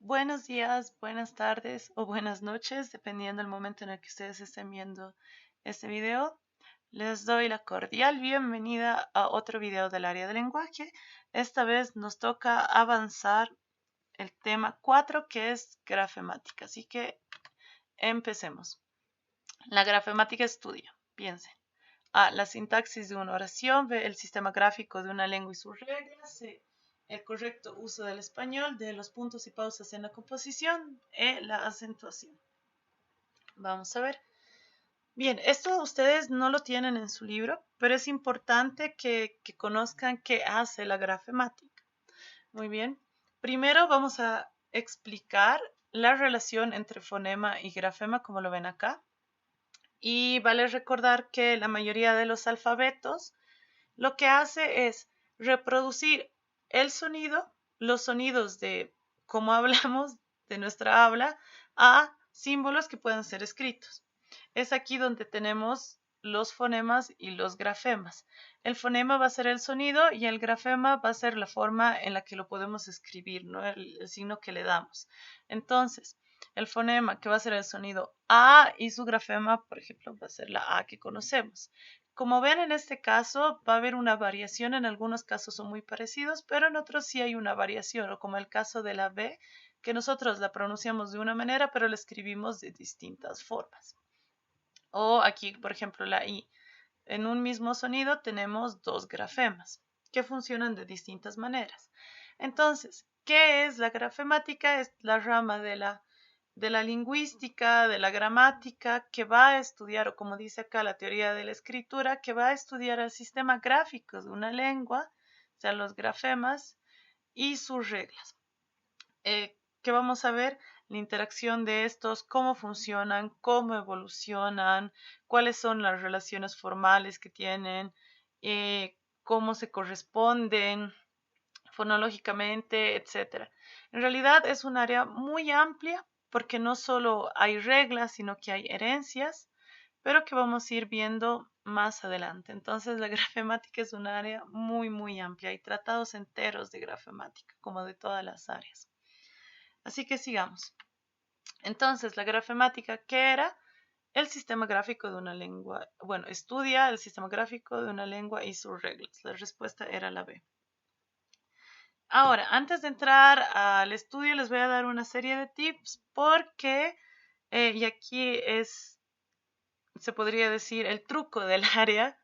Buenos días, buenas tardes o buenas noches, dependiendo del momento en el que ustedes estén viendo este video. Les doy la cordial bienvenida a otro video del área del lenguaje. Esta vez nos toca avanzar el tema 4, que es grafemática. Así que empecemos. La grafemática estudia, piensen. A. La sintaxis de una oración. B. El sistema gráfico de una lengua y sus reglas. C. El correcto uso del español. D. Los puntos y pausas en la composición. E. La acentuación. Vamos a ver. Bien, esto ustedes no lo tienen en su libro, pero es importante que conozcan qué hace la grafemática. Muy bien. Primero vamos a explicar la relación entre fonema y grafema, como lo ven acá. Y vale recordar que la mayoría de los alfabetos lo que hace es reproducir el sonido, los sonidos de cómo hablamos, de nuestra habla, a símbolos que puedan ser escritos. Es aquí donde tenemos los fonemas y los grafemas. El fonema va a ser el sonido y el grafema va a ser la forma en la que lo podemos escribir, ¿no? El signo que le damos. Entonces, el fonema que va a ser el sonido A y su grafema, por ejemplo, va a ser la A que conocemos. Como ven, en este caso va a haber una variación. En algunos casos son muy parecidos, pero en otros sí hay una variación, o como el caso de la B, que nosotros la pronunciamos de una manera, pero la escribimos de distintas formas. O aquí, por ejemplo, la I. En un mismo sonido tenemos dos grafemas que funcionan de distintas maneras. Entonces, ¿qué es la grafemática? Es la rama de la lingüística, de la gramática, que va a estudiar, o como dice acá la teoría de la escritura, que va a estudiar el sistema gráfico de una lengua, o sea, los grafemas y sus reglas. ¿Qué vamos a ver? La interacción de estos, cómo funcionan, cómo evolucionan, cuáles son las relaciones formales que tienen, cómo se corresponden fonológicamente, etc. En realidad es un área muy amplia porque no solo hay reglas, sino que hay herencias, pero que vamos a ir viendo más adelante. Entonces la grafemática es un área muy, muy amplia. Hay tratados enteros de grafemática, como de todas las áreas. Así que sigamos. Entonces, la grafemática, ¿qué era? El sistema gráfico de una lengua. Bueno, estudia el sistema gráfico de una lengua y sus reglas. La respuesta era la B. Ahora, antes de entrar al estudio, les voy a dar una serie de tips porque, y aquí se podría decir, el truco del área,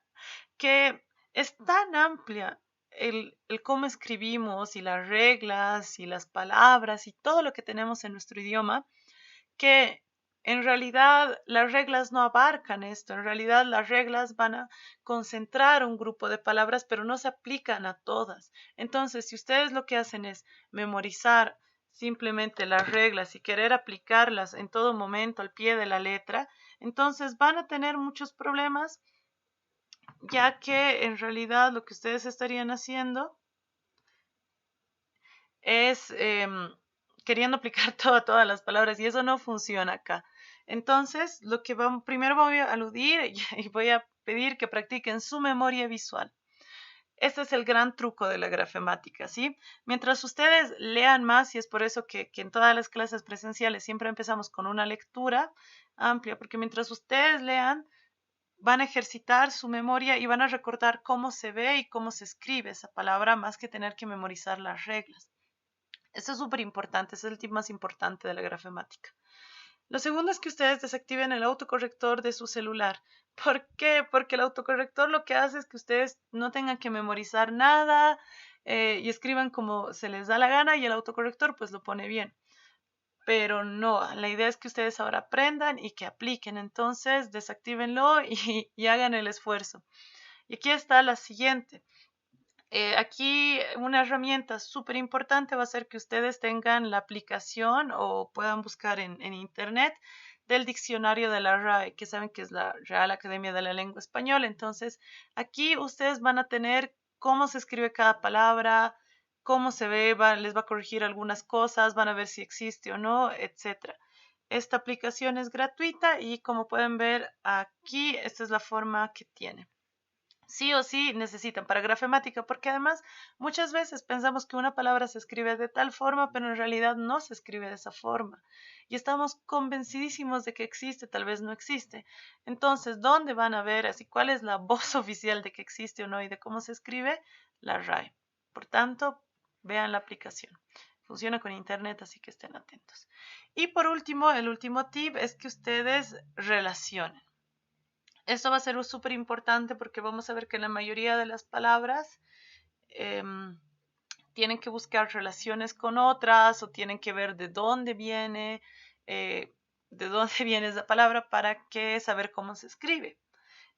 que es tan amplia el cómo escribimos y las reglas y las palabras y todo lo que tenemos en nuestro idioma, que en realidad las reglas no abarcan esto. En realidad las reglas van a concentrar un grupo de palabras, pero no se aplican a todas. Entonces, si ustedes lo que hacen es memorizar simplemente las reglas y querer aplicarlas en todo momento al pie de la letra, entonces van a tener muchos problemas, ya que en realidad lo que ustedes estarían haciendo es queriendo aplicar todas las palabras y eso no funciona acá. Entonces, lo que primero voy a aludir y voy a pedir que practiquen su memoria visual. Este es el gran truco de la grafemática, ¿sí? Mientras ustedes lean más, y es por eso que en todas las clases presenciales siempre empezamos con una lectura amplia, porque mientras ustedes lean, van a ejercitar su memoria y van a recordar cómo se ve y cómo se escribe esa palabra, más que tener que memorizar las reglas. Esto es súper importante, es el tip más importante de la grafemática. Lo segundo es que ustedes desactiven el autocorrector de su celular. ¿Por qué? Porque el autocorrector lo que hace es que ustedes no tengan que memorizar nada y escriban como se les da la gana y el autocorrector pues lo pone bien. Pero no, la idea es que ustedes ahora aprendan y que apliquen. Entonces desactívenlo y hagan el esfuerzo. Y aquí está la siguiente. Aquí una herramienta súper importante va a ser que ustedes tengan la aplicación o puedan buscar en internet del diccionario de la RAE, que saben que es la Real Academia de la Lengua Española. Entonces, aquí ustedes van a tener cómo se escribe cada palabra, cómo se ve, les va a corregir algunas cosas, van a ver si existe o no, etc. Esta aplicación es gratuita y como pueden ver aquí, esta es la forma que tiene. sí o sí necesitan para gramática, porque además muchas veces pensamos que una palabra se escribe de tal forma, pero en realidad no se escribe de esa forma. Y estamos convencidísimos de que existe, tal vez no existe. Entonces, ¿dónde van a ver así cuál es la voz oficial de que existe o no y de cómo se escribe? La RAE. Por tanto, vean la aplicación. Funciona con internet, así que estén atentos. Y por último, el último tip es que ustedes relacionen. Esto va a ser súper importante porque vamos a ver que la mayoría de las palabras tienen que buscar relaciones con otras o tienen que ver de dónde viene esa palabra para que saber cómo se escribe.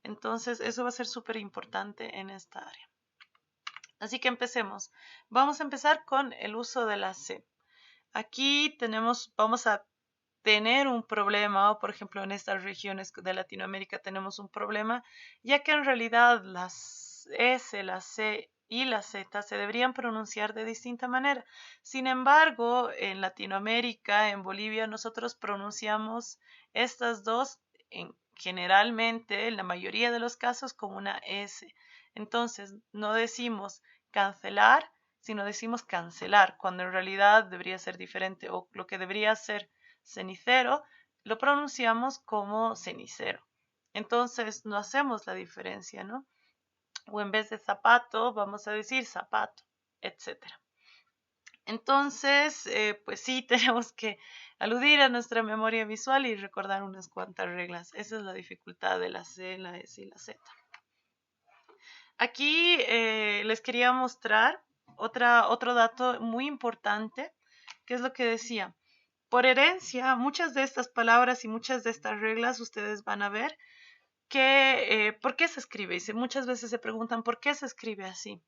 Entonces, eso va a ser súper importante en esta área. Así que empecemos. Vamos a empezar con el uso de la C. Aquí vamos a tener un problema, o por ejemplo en estas regiones de Latinoamérica tenemos un problema, ya que en realidad las S, la C y la Z se deberían pronunciar de distinta manera. Sin embargo, en Latinoamérica, en Bolivia, nosotros pronunciamos estas dos generalmente, en la mayoría de los casos, como una S. Entonces, no decimos cancelar, sino decimos cancelar, cuando en realidad debería ser diferente, o lo que debería ser cenicero, lo pronunciamos como cenicero. Entonces no hacemos la diferencia, ¿no? O en vez de zapato, vamos a decir zapato, etc. Entonces, pues sí, tenemos que aludir a nuestra memoria visual y recordar unas cuantas reglas. Esa es la dificultad de la C, la S y la Z. Aquí les quería mostrar otro dato muy importante, que es lo que decía. Por herencia, muchas de estas palabras y muchas de estas reglas ustedes van a ver que, ¿por qué se escribe? Y muchas veces se preguntan, ¿por qué se escribe así?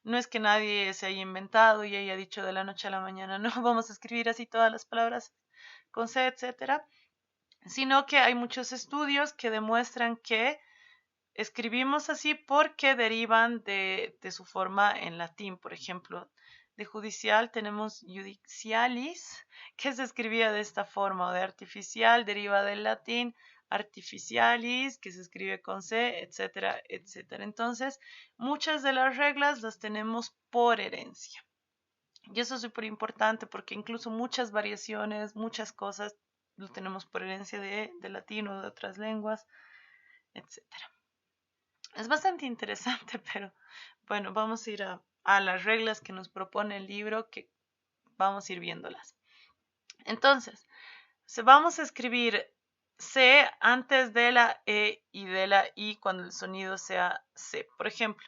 No es que nadie se haya inventado y haya dicho de la noche a la mañana, no, vamos a escribir así todas las palabras con C, etcétera, sino que hay muchos estudios que demuestran que escribimos así porque derivan de su forma en latín. Por ejemplo, de judicial tenemos judicialis, que se escribía de esta forma, o de artificial deriva del latín artificialis, que se escribe con C, etcétera, etcétera. Entonces, muchas de las reglas las tenemos por herencia. Y eso es súper importante porque incluso muchas variaciones, muchas cosas, lo tenemos por herencia de latín o de otras lenguas, etcétera. Es bastante interesante, pero bueno, vamos a ir a las reglas que nos propone el libro, que vamos a ir viéndolas. Entonces, vamos a escribir C antes de la E y de la I cuando el sonido sea C. Por ejemplo,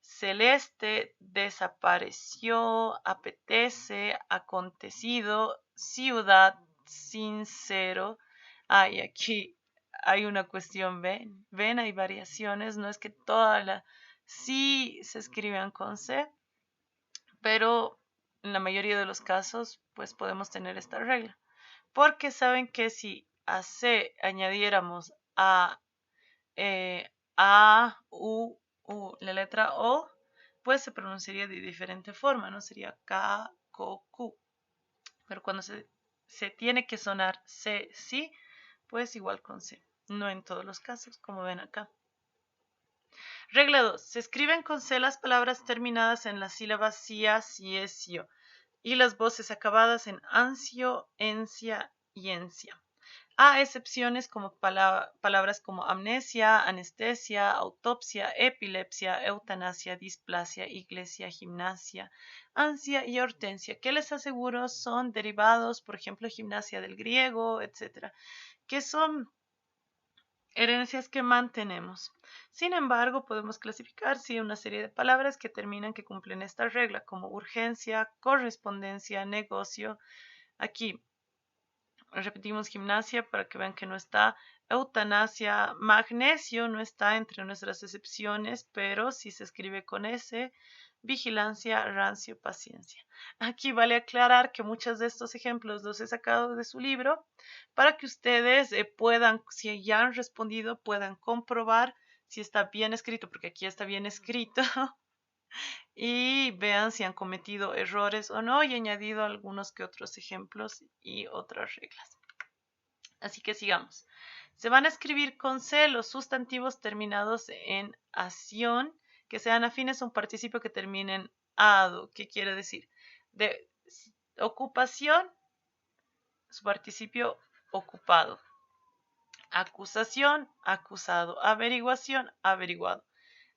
celeste, desapareció, apetece, acontecido, ciudad, sincero. Y aquí hay una cuestión, ven, hay variaciones, no es que todas las sí se escriban con C, pero en la mayoría de los casos, pues podemos tener esta regla. Porque saben que si a C añadiéramos la letra O, pues se pronunciaría de diferente forma, ¿no? Sería K, K, Q. Pero cuando se tiene que sonar C, sí, pues igual con C. No en todos los casos, como ven acá. Regla 2. Se escriben con C las palabras terminadas en las sílabas cia, cie, cio y las voces acabadas en ancio, encia y encia. A excepciones como palabras como amnesia, anestesia, autopsia, epilepsia, eutanasia, displasia, iglesia, gimnasia, ansia y hortensia, que les aseguro son derivados, por ejemplo, gimnasia del griego, etcétera, que son herencias que mantenemos. Sin embargo, podemos clasificar una serie de palabras que cumplen esta regla, como urgencia, correspondencia, negocio. Aquí repetimos gimnasia para que vean que no está. Eutanasia, magnesio no está entre nuestras excepciones, pero sí se escribe con S. Vigilancia, rancio, paciencia. Aquí vale aclarar que muchos de estos ejemplos los he sacado de su libro para que ustedes puedan, si ya han respondido, puedan comprobar si está bien escrito, porque aquí está bien escrito, y vean si han cometido errores o no, y añadido algunos que otros ejemplos y otras reglas. Así que sigamos. Se van a escribir con C los sustantivos terminados en ación, que sean afines a un participio que termine en ado. ¿Qué quiere decir? De ocupación, su participio ocupado. Acusación, acusado. Averiguación, averiguado.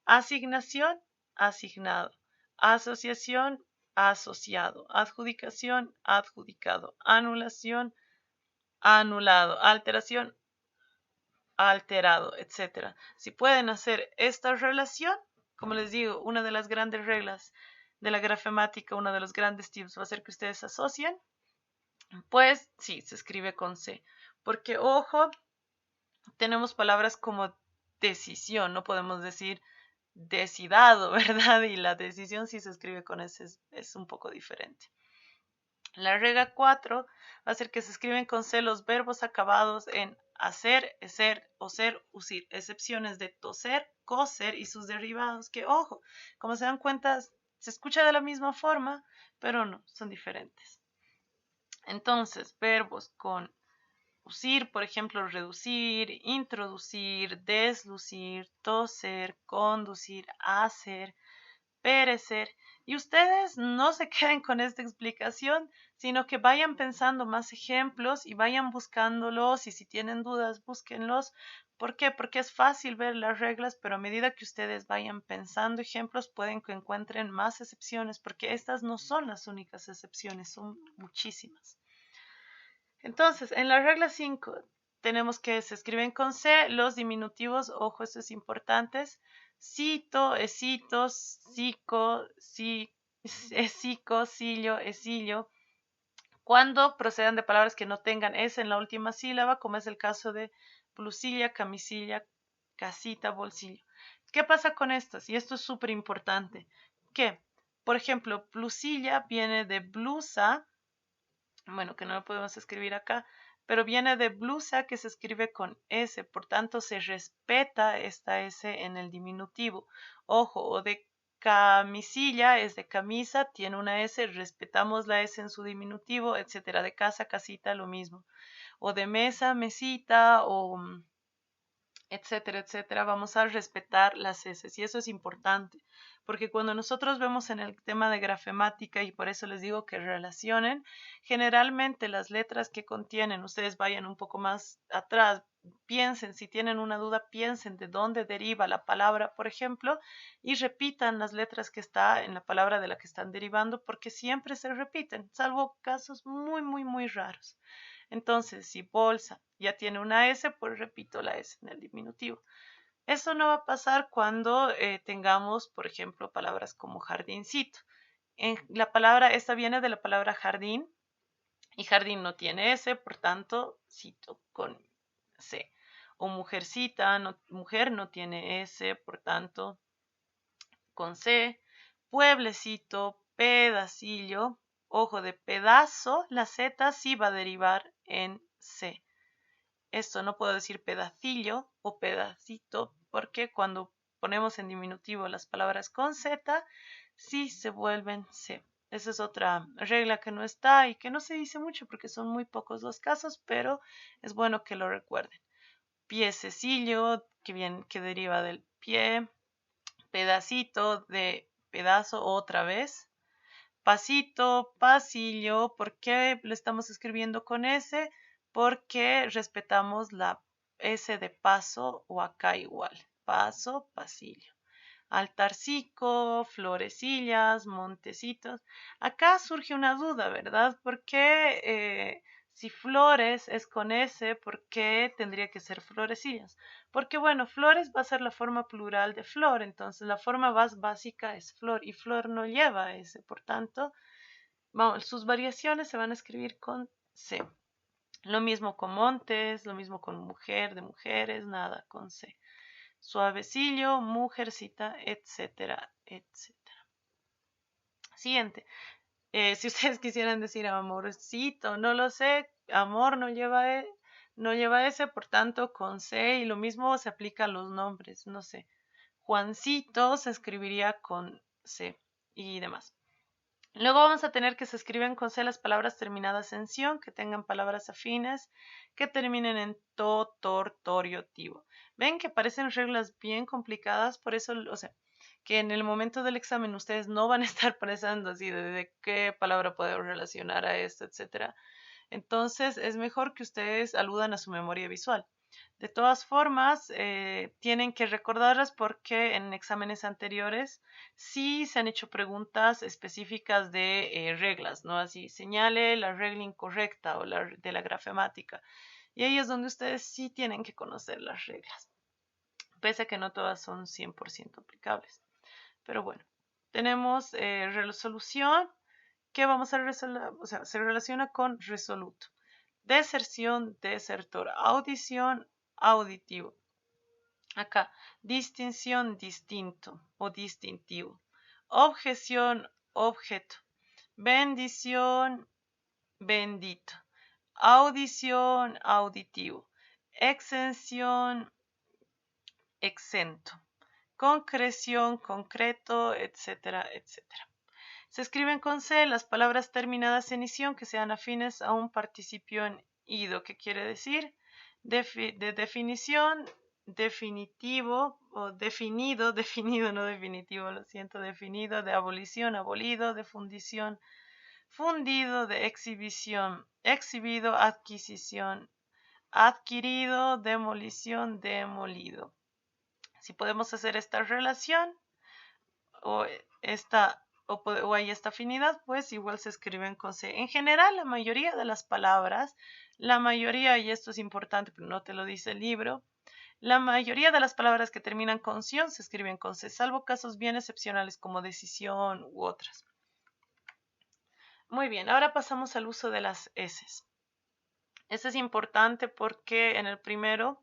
Asignación, asignado. Asociación, asociado. Adjudicación, adjudicado. Anulación, anulado. Alteración, alterado, etc. Si pueden hacer esta relación, como les digo, una de las grandes reglas de la grafemática, uno de los grandes tips va a ser que ustedes asocien, pues sí, se escribe con C. Porque, ojo, tenemos palabras como decisión, no podemos decir decidado, ¿verdad? Y la decisión si se escribe con S es un poco diferente. La regla 4 va a ser que se escriben con C los verbos acabados en hacer, eser, oser, usir, excepciones de toser, coser y sus derivados, que ojo, como se dan cuenta, se escucha de la misma forma, pero no, son diferentes. Entonces, verbos con usir, por ejemplo, reducir, introducir, deslucir, toser, conducir, hacer, perecer. Y ustedes no se queden con esta explicación, sino que vayan pensando más ejemplos y vayan buscándolos. Y si tienen dudas, búsquenlos. ¿Por qué? Porque es fácil ver las reglas, pero a medida que ustedes vayan pensando ejemplos, pueden que encuentren más excepciones, porque estas no son las únicas excepciones, son muchísimas. Entonces, en la regla 5 tenemos que se escriben con C los diminutivos, ojo, esto es importante, cito, esitos, cico, esico, sillo, esillo, cuando procedan de palabras que no tengan S en la última sílaba, como es el caso de blusilla, camisilla, casita, bolsillo. ¿Qué pasa con estas? Y esto es súper importante. Que, por ejemplo, blusilla viene de blusa, bueno, que no lo podemos escribir acá, pero viene de blusa que se escribe con S, por tanto se respeta esta S en el diminutivo. Ojo, o de camisilla es de camisa, tiene una S, respetamos la S en su diminutivo, etcétera. De casa, casita, lo mismo. O de mesa, mesita, o etcétera, etcétera, vamos a respetar las S. Y eso es importante, porque cuando nosotros vemos en el tema de grafemática, y por eso les digo que relacionen, generalmente las letras que contienen, ustedes vayan un poco más atrás, piensen, si tienen una duda, piensen de dónde deriva la palabra, por ejemplo, y repitan las letras que está en la palabra de la que están derivando, porque siempre se repiten, salvo casos muy, muy, muy raros. Entonces, si bolsa ya tiene una S, pues repito la S en el diminutivo. Eso no va a pasar cuando tengamos, por ejemplo, palabras como jardincito. La palabra, esta viene de la palabra jardín y jardín no tiene S, por tanto, cito con C. O mujercita, mujer no tiene S, por tanto, con C. Pueblecito, pedacillo, ojo de pedazo, la Z sí va a derivar en C. Esto no puedo decir pedacillo o pedacito porque cuando ponemos en diminutivo las palabras con Z, sí se vuelven C. Esa es otra regla que no está y que no se dice mucho porque son muy pocos los casos, pero es bueno que lo recuerden. Piececillo, que deriva del pie. Pedacito de pedazo otra vez. Pasito, pasillo, ¿por qué lo estamos escribiendo con S? Porque respetamos la S de paso o acá igual. Paso, pasillo. Altarcico, florecillas, montecitos. Acá surge una duda, ¿verdad? ¿Por qué si flores es con S, por qué tendría que ser florecillas? Porque bueno, flores va a ser la forma plural de flor, entonces la forma más básica es flor y flor no lleva S, por tanto, vamos, sus variaciones se van a escribir con C. Lo mismo con montes, lo mismo con mujer, de mujeres, nada, con C. Suavecillo, mujercita, etcétera, etcétera. Siguiente. Si ustedes quisieran decir amorcito, no lo sé, amor no lleva S, por tanto con C y lo mismo se aplica a los nombres, no sé. Juancito se escribiría con C y demás. Luego vamos a tener que se escriben con C las palabras terminadas en ción, que tengan palabras afines, que terminen en to, tor, torio, tivo. Ven que parecen reglas bien complicadas, por eso, o sea, que en el momento del examen ustedes no van a estar pensando así de qué palabra puedo relacionar a esto, etcétera. Entonces es mejor que ustedes aludan a su memoria visual. De todas formas, tienen que recordarlas porque en exámenes anteriores sí se han hecho preguntas específicas de reglas, ¿no? Así, señale la regla incorrecta o de la gramática. Y ahí es donde ustedes sí tienen que conocer las reglas, pese a que no todas son 100% aplicables. Pero bueno, tenemos resolución que vamos a resolver, o sea, se relaciona con resoluto. Deserción, desertor. Audición, auditivo. Acá, distinción, distinto o distintivo. Objeción, objeto. Bendición, bendito. Audición, auditivo. Exención, exento. Concreción, concreto, etcétera, etcétera. Se escriben con C las palabras terminadas en ición que sean afines a un participio en ido. ¿Qué quiere decir? De definición, definitivo, o definido, definido, no definitivo, lo siento, definido, de abolición, abolido, de fundición, fundido, de exhibición, exhibido, adquisición, adquirido, demolición, demolido. Si podemos hacer esta relación, o o hay esta afinidad, pues igual se escriben con C. En general, la mayoría de las palabras, la mayoría, y esto es importante, pero no te lo dice el libro, la mayoría de las palabras que terminan con ción se escriben con C, salvo casos bien excepcionales como decisión u otras. Muy bien, ahora pasamos al uso de las S. Este es importante porque en el primero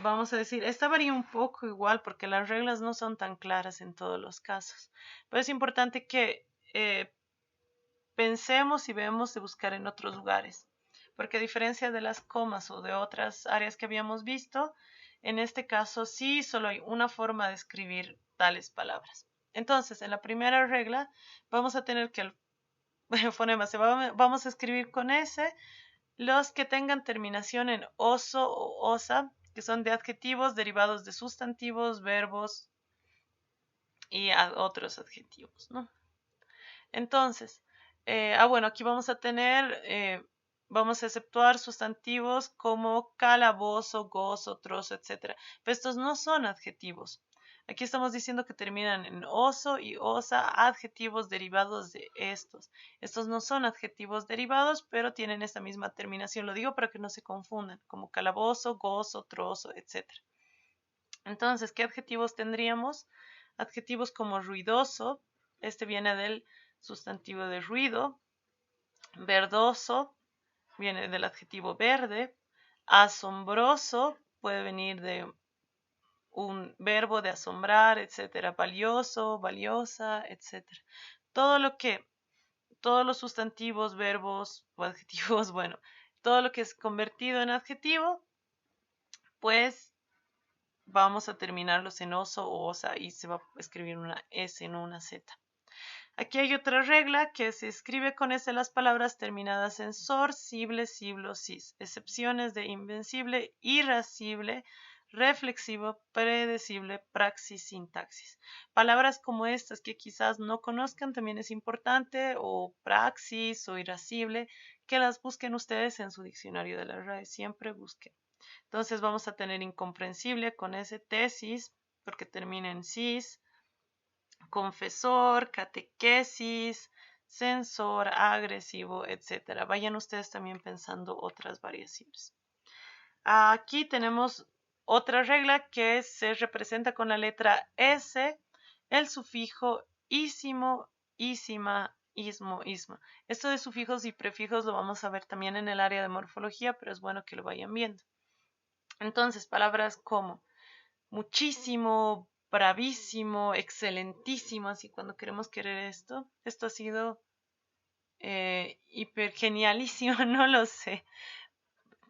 vamos a decir, esta varía un poco igual porque las reglas no son tan claras en todos los casos, pero es importante que pensemos y vemos de buscar en otros lugares, porque a diferencia de las comas o de otras áreas que habíamos visto, en este caso sí solo hay una forma de escribir tales palabras. Entonces, en la primera regla vamos a tener que el fonema vamos a escribir con S los que tengan terminación en oso o osa, que son de adjetivos derivados de sustantivos, verbos y otros adjetivos, ¿no? Entonces, bueno, aquí vamos a tener, vamos a exceptuar sustantivos como calabozo, gozo, trozo, etc. Pero estos no son adjetivos. Aquí estamos diciendo que terminan en oso y osa, adjetivos derivados de estos. Estos no son adjetivos derivados, pero tienen esta misma terminación. Lo digo para que no se confundan, como calabozo, gozo, trozo, etc. Entonces, ¿qué adjetivos tendríamos? Adjetivos como ruidoso, este viene del sustantivo de ruido. Verdoso viene del adjetivo verde. Asombroso puede venir de un verbo de asombrar, etcétera. Valioso, valiosa, etcétera. Todos los sustantivos, verbos o adjetivos, bueno, todo lo que es convertido en adjetivo, pues vamos a terminarlos en oso o osa y se va a escribir una S, no una Z. Aquí hay otra regla que se escribe con S las palabras terminadas en sor, sible, siblo, sis. Excepciones de invencible, irascible, reflexivo, predecible, praxis, sintaxis. Palabras como estas que quizás no conozcan también es importante, o praxis o irascible, que las busquen ustedes en su diccionario de la RAE. Siempre busquen. Entonces vamos a tener incomprensible con ese tesis, porque termina en sis, confesor, catequesis, censor, agresivo, etc. Vayan ustedes también pensando otras variaciones. Aquí tenemos otra regla que se representa con la letra S, el sufijo ísimo, ísima, ismo, isma. Esto de sufijos y prefijos lo vamos a ver también en el área de morfología, pero es bueno que lo vayan viendo. Entonces, palabras como muchísimo, bravísimo, excelentísimo, así cuando queremos querer esto ha sido hiper genialísimo, no lo sé.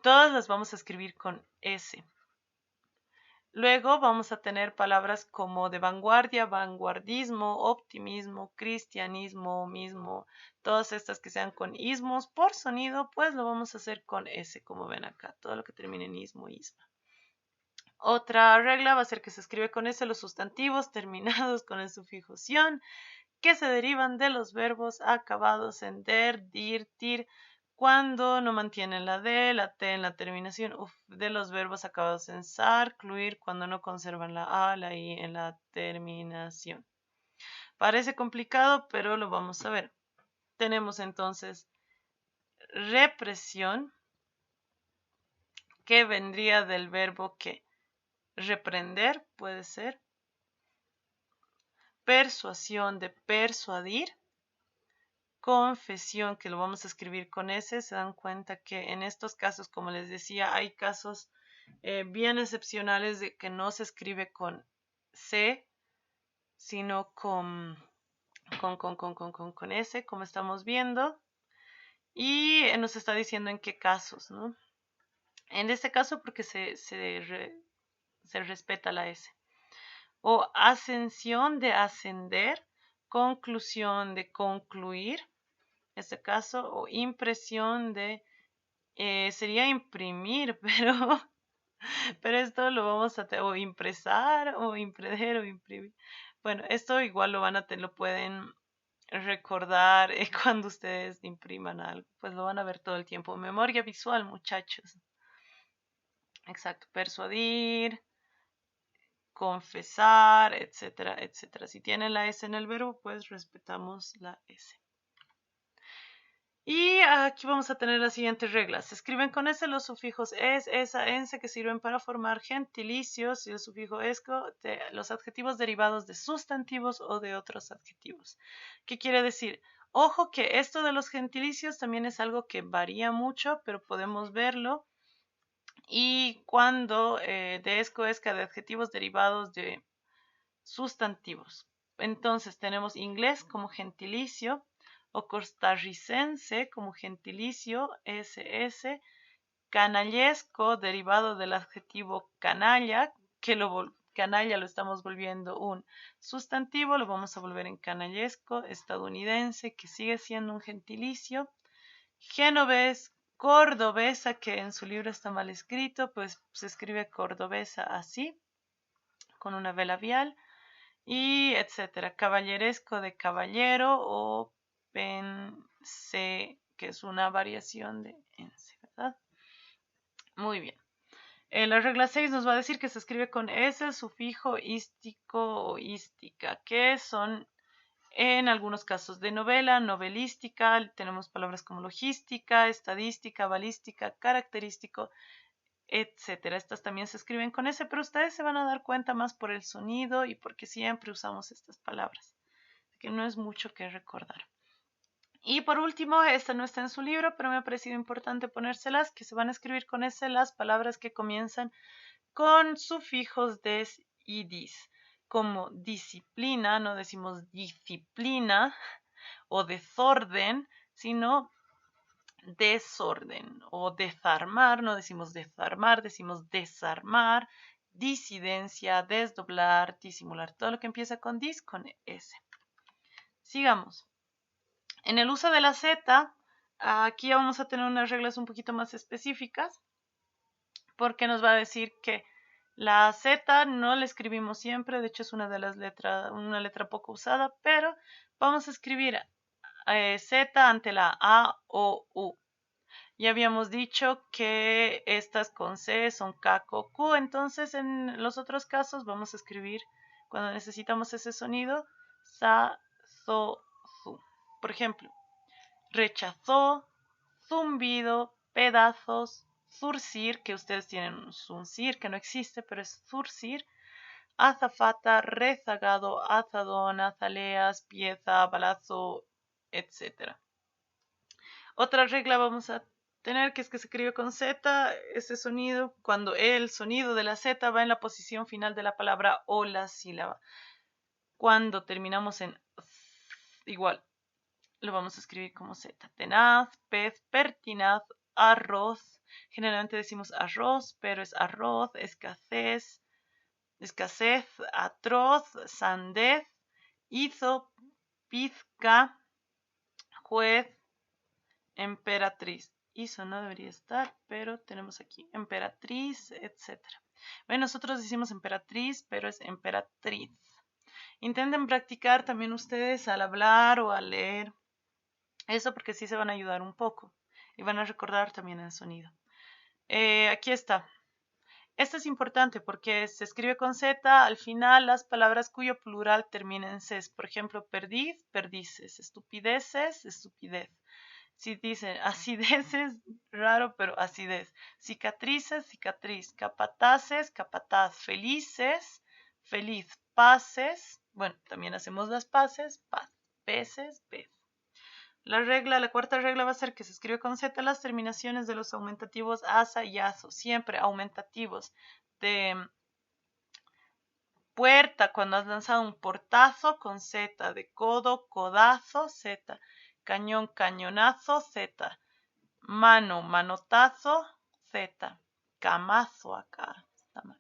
Todas las vamos a escribir con S. Luego vamos a tener palabras como de vanguardia, vanguardismo, optimismo, cristianismo, mismo. Todas estas que sean con ismos por sonido, pues lo vamos a hacer con S, como ven acá. Todo lo que termine en ismo, isma. Otra regla va a ser que se escribe con S los sustantivos terminados con el sufijo ción, que se derivan de los verbos acabados en der, dir, tir, cuando no mantienen la D, la T en la terminación, de los verbos acabados en sar, cluir, cuando no conservan la A, la I en la terminación. Parece complicado, pero lo vamos a ver. Tenemos entonces represión, que vendría del verbo que reprender, puede ser. Persuasión, de persuadir. Confesión, que lo vamos a escribir con S. Se dan cuenta que en estos casos, como les decía, hay casos bien excepcionales de que no se escribe con C, sino con S, como estamos viendo. Y nos está diciendo en qué casos, ¿no? En este caso porque se respeta la S. O ascensión, de ascender. Conclusión, de concluir. En este caso, o impresión de, sería imprimir, pero esto lo vamos a, o impresar, o impreder, o imprimir. Bueno, esto igual lo pueden recordar cuando ustedes impriman algo, pues lo van a ver todo el tiempo. Memoria visual, muchachos. Exacto, persuadir, confesar, etcétera, etcétera. Si tienen la S en el verbo, pues respetamos la S. Y aquí vamos a tener las siguientes reglas. Se escriben con S los sufijos es, esa, ense, que sirven para formar gentilicios, y el sufijo esco de los adjetivos derivados de sustantivos o de otros adjetivos. ¿Qué quiere decir? Ojo que esto de los gentilicios también es algo que varía mucho, pero podemos verlo. Y cuando de esco, esca, de adjetivos derivados de sustantivos. Entonces tenemos inglés como gentilicio, o costarricense como gentilicio, SS, canallesco, derivado del adjetivo canalla, canalla lo estamos volviendo un sustantivo, lo vamos a volver en canallesco, estadounidense, que sigue siendo un gentilicio, genovés, cordobesa, que en su libro está mal escrito, pues se escribe cordobesa así, con una V labial, y etcétera. Caballeresco, de caballero, o pense, que es una variación de ense, ¿verdad? Muy bien. La regla 6 nos va a decir que se escribe con S el sufijo ístico o ística, que son en algunos casos de novela, novelística. Tenemos palabras como logística, estadística, balística, característico, etcétera. Estas también se escriben con S, pero ustedes se van a dar cuenta más por el sonido y porque siempre usamos estas palabras. Así que no es mucho que recordar. Y por último, esta no está en su libro, pero me ha parecido importante ponérselas, que se van a escribir con S las palabras que comienzan con sufijos des y dis, como disciplina, no decimos disciplina, o desorden, sino desorden, o desarmar, no decimos desarmar, decimos desarmar, disidencia, desdoblar, disimular, todo lo que empieza con dis, con S. Sigamos. En el uso de la Z, aquí vamos a tener unas reglas un poquito más específicas, porque nos va a decir que la Z no la escribimos siempre, de hecho es una letra poco usada, pero vamos a escribir Z ante la A o U. Ya habíamos dicho que estas con C son K o Q, entonces en los otros casos vamos a escribir, cuando necesitamos ese sonido, Sa, So, Su. Por ejemplo, rechazó, zumbido, pedazos, zurcir, que ustedes tienen un zuncir que no existe, pero es zurcir, azafata, rezagado, azadón, azaleas, pieza, balazo, etc. Otra regla vamos a tener que es que se escribe con Z, ese sonido, cuando el sonido de la Z va en la posición final de la palabra o la sílaba. Cuando terminamos en igual, lo vamos a escribir como Z. Tenaz, pez, pertinaz, arroz. Generalmente decimos arroz, pero es arroz, escasez, escasez, atroz, sandez, hizo, pizca, juez, emperatriz. Hizo no debería estar, pero tenemos aquí emperatriz, etc. Ven, nosotros decimos emperatriz, pero es emperatriz. Intenten practicar también ustedes al hablar o al leer. Eso porque sí se van a ayudar un poco. Y van a recordar también el sonido. Aquí está. Esto es importante porque se escribe con Z al final las palabras cuyo plural termina en ces. Por ejemplo, perdiz, perdices, estupideces, estupidez. Si dicen acideces, raro, pero acidez. Cicatrices, cicatriz. Capataces, capataz. Felices, feliz. Paces, bueno, también hacemos las paces, paz. Peces, pez. La cuarta regla va a ser que se escribe con Z las terminaciones de los aumentativos asa y aso, siempre aumentativos. De puerta, cuando has lanzado un portazo, con Z. De codo, codazo, Z. Cañón, cañonazo, Z. Mano, manotazo, Z. Camazo acá. Está mal.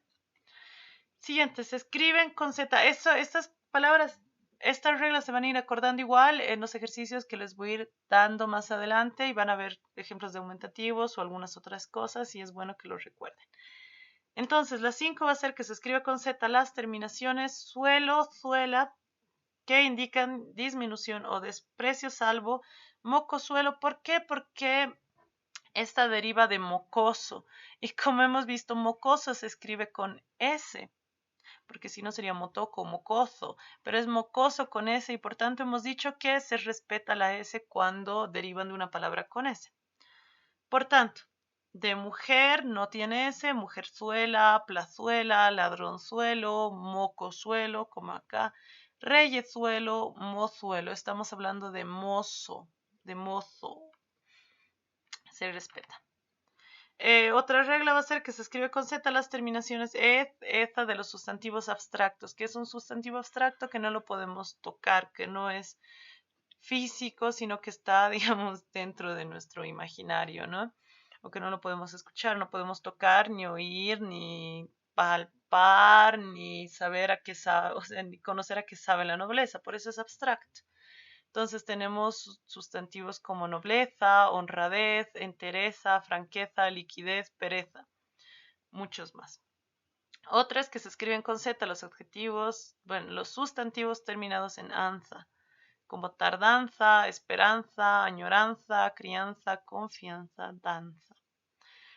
Siguiente, se escriben con Z. Estas palabras, estas reglas se van a ir acordando igual en los ejercicios que les voy a ir dando más adelante y van a ver ejemplos de aumentativos o algunas otras cosas y es bueno que lo recuerden. Entonces, la 5 va a ser que se escriba con Z las terminaciones suelo, suela, que indican disminución o desprecio, salvo moco, suelo. ¿Por qué? Porque esta deriva de mocoso. Y como hemos visto, mocoso se escribe con S, porque si no sería motoco, mocoso, pero es mocoso con S y por tanto hemos dicho que se respeta la S cuando derivan de una palabra con S. Por tanto, de mujer no tiene S, mujerzuela, plazuela, ladronzuelo, mocosuelo, como acá, reyezuelo, mozuelo. Estamos hablando de mozo, de mozo. Se respeta. Otra regla va a ser que se escribe con Z las terminaciones ed, eza de los sustantivos abstractos, que es un sustantivo abstracto que no lo podemos tocar, que no es físico, sino que está, digamos, dentro de nuestro imaginario, ¿no? O que no lo podemos escuchar, no podemos tocar, ni oír, ni palpar, ni saber a qué sabe, o sea, ni conocer a qué sabe la nobleza, por eso es abstracto. Entonces tenemos sustantivos como nobleza, honradez, entereza, franqueza, liquidez, pereza, muchos más. Otras que se escriben con Z, los adjetivos, bueno, los sustantivos terminados en anza, como tardanza, esperanza, añoranza, crianza, confianza, danza.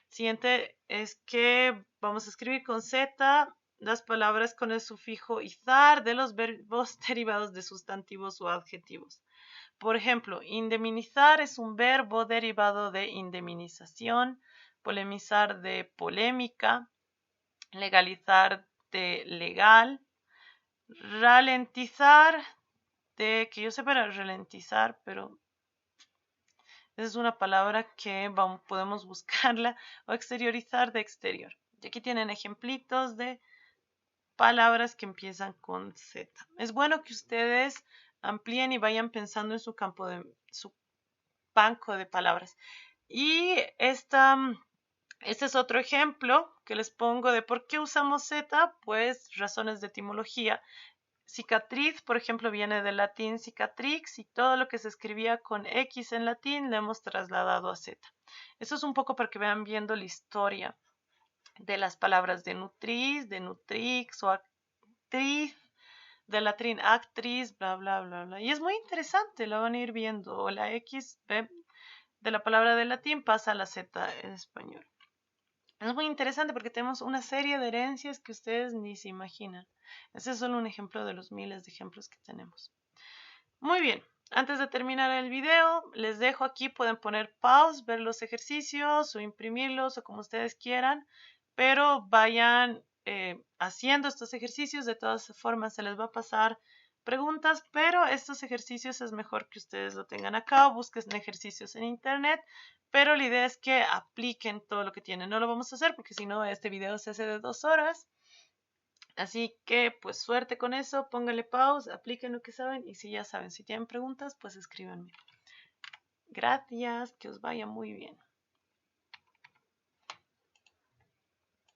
Siguiente es que vamos a escribir con Z las palabras con el sufijo izar de los verbos derivados de sustantivos o adjetivos. Por ejemplo, indemnizar es un verbo derivado de indemnización, polemizar de polémica, legalizar de legal, ralentizar de, que yo sepa ralentizar, pero esa es una palabra que podemos buscarla, o exteriorizar de exterior. Y aquí tienen ejemplitos de palabras que empiezan con Z. Es bueno que ustedes amplíen y vayan pensando en su banco de palabras. Y este es otro ejemplo que les pongo de por qué usamos Z, pues razones de etimología. Cicatriz, por ejemplo, viene del latín cicatrix y todo lo que se escribía con X en latín le hemos trasladado a Z. Eso es un poco para que vean viendo la historia de las palabras de nutriz, de nutrix o actriz, del latín actriz, bla, bla, bla, bla. Y es muy interesante, lo van a ir viendo. O la X de la palabra del latín pasa a la Z en español. Es muy interesante porque tenemos una serie de herencias que ustedes ni se imaginan. Ese es solo un ejemplo de los miles de ejemplos que tenemos. Muy bien, antes de terminar el video, les dejo aquí, pueden poner pause, ver los ejercicios o imprimirlos o como ustedes quieran, pero vayan haciendo estos ejercicios. De todas formas, se les va a pasar preguntas, pero estos ejercicios es mejor que ustedes lo tengan acá o busquen ejercicios en internet, pero la idea es que apliquen todo lo que tienen. No lo vamos a hacer porque si no, este video se hace de 2 horas. Así que pues suerte con eso, pónganle pause, apliquen lo que saben y si ya saben, si tienen preguntas, pues escríbanme. Gracias, que os vaya muy bien.